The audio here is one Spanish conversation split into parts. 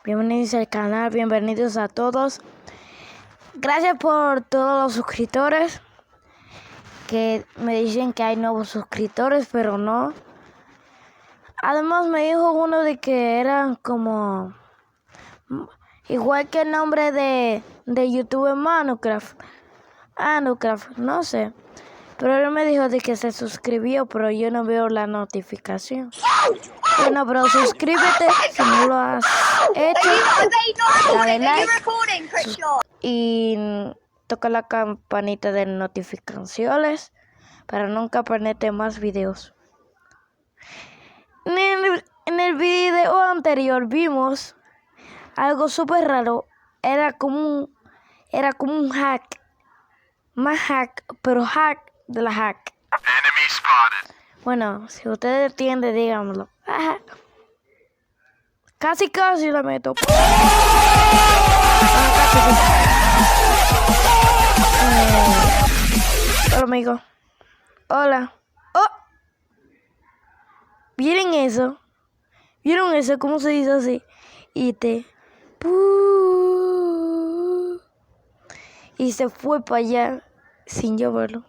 Bienvenidos al canal, bienvenidos a todos. Gracias por todos los suscriptores. Que me dicen que hay nuevos suscriptores, pero no. Además me dijo uno de que eran como igual que el nombre de YouTube Minecraft. Minecraft, no sé. Pero él me dijo de que se suscribió, pero yo no veo la notificación. Bueno, pero suscríbete si no lo has hecho. Dale like y toca la campanita de notificaciones para nunca perderte más videos. En el video anterior vimos algo súper raro. Era como un hack. Más hack, pero hack de la hack. Bueno, si ustedes entienden, díganmelo. Ajá. Casi la meto. Hola, amigo. Hola. Oh. ¿Vieron eso? ¿Vieron eso? ¿Cómo se dice así? Y se fue para allá sin yo verlo.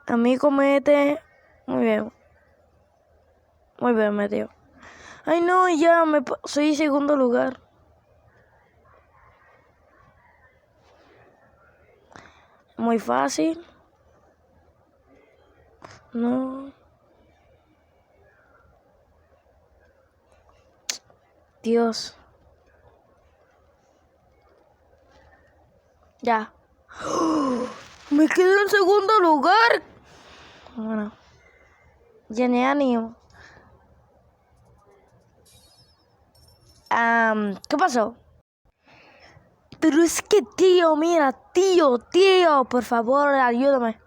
Amigo, mete. Muy bien. Muy bien, metió. Ay, no, ya soy segundo lugar. Muy fácil. No. Dios. Ya. Me quedé en segundo lugar. Bueno. Ya ni ánimo. ¿Qué pasó? Pero es que, tío, mira, tío, por favor, ayúdame.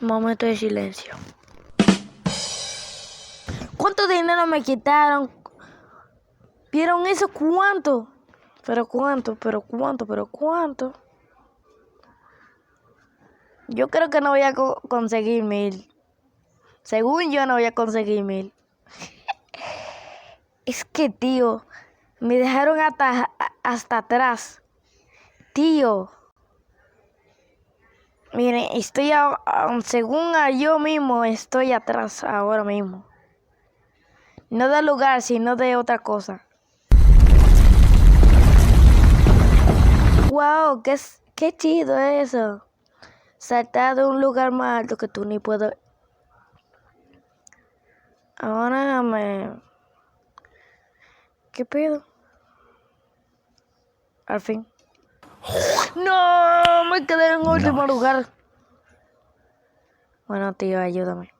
Un momento de silencio. ¿Cuánto dinero me quitaron? ¿Vieron eso? ¿Cuánto? ¿Pero cuánto? Yo creo que no voy a conseguir 1000. Según yo no voy a conseguir 1000. Es que, tío, me dejaron hasta atrás. Tío. Miren, según yo mismo, estoy atrás ahora mismo. No de lugar, sino de otra cosa. Wow, qué chido eso. Saltar de un lugar más alto que tú ni puedo. Ahora ¿qué pedo? Al fin. No, me quedé en último lugar. Bueno, tío, ayúdame.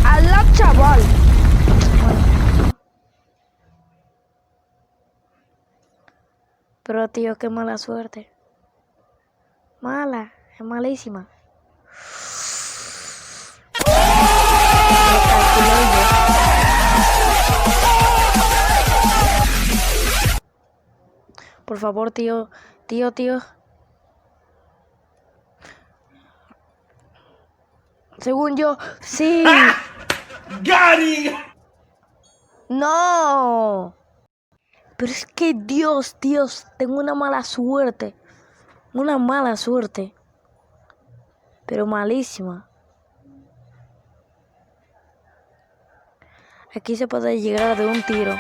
¡Alá, chaval! Pero, tío, qué mala suerte. Es malísima. Por favor, tío. Según yo, sí. ¡Gary! No. Pero es que Dios, tengo una mala suerte. Pero malísima. Aquí se puede llegar de un tiro.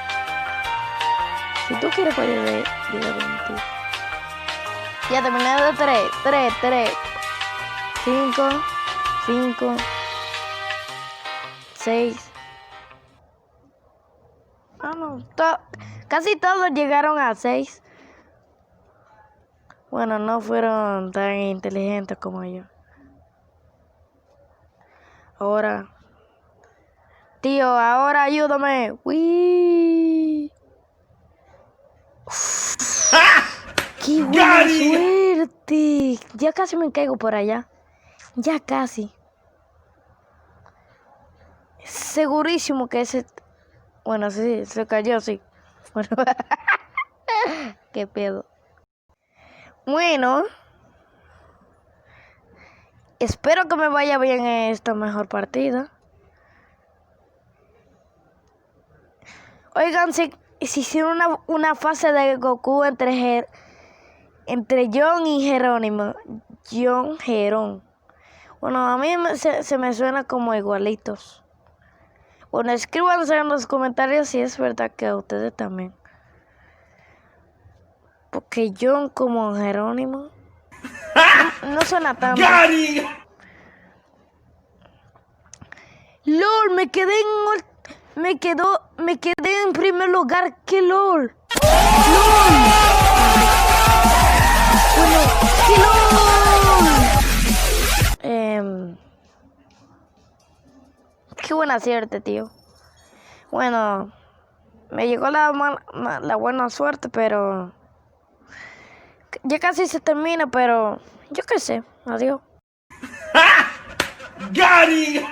Si tú quieres puedes llegar de un tiro. Ya terminé de 3. 5. 6. No. Casi todos llegaron a 6. Bueno, no fueron tan inteligentes como yo. Ahora. Tío, ahora ayúdame. ¡Uy! ¡Qué buena suerte! Ya casi me caigo por allá. Ya casi. Segurísimo que ese... Bueno, sí, se cayó, sí. Bueno. ¿Qué pedo? Bueno, espero que me vaya bien en esta mejor partida. Oigan, si hicieron una fase de Goku entre John y Jerónimo. John Jerón. Bueno, a mí se me suena como igualitos. Bueno, escríbanos en los comentarios si es verdad que a ustedes también. Porque John como Jerónimo no suena tanto. Got him! LOL, me quedé en primer lugar. ¿Qué LOL? ¡LOL! Bueno, ¿qué LOL? Qué buena suerte, tío. Bueno, me llegó la buena suerte, pero ya casi se termina, pero yo qué sé. Adiós. Got him!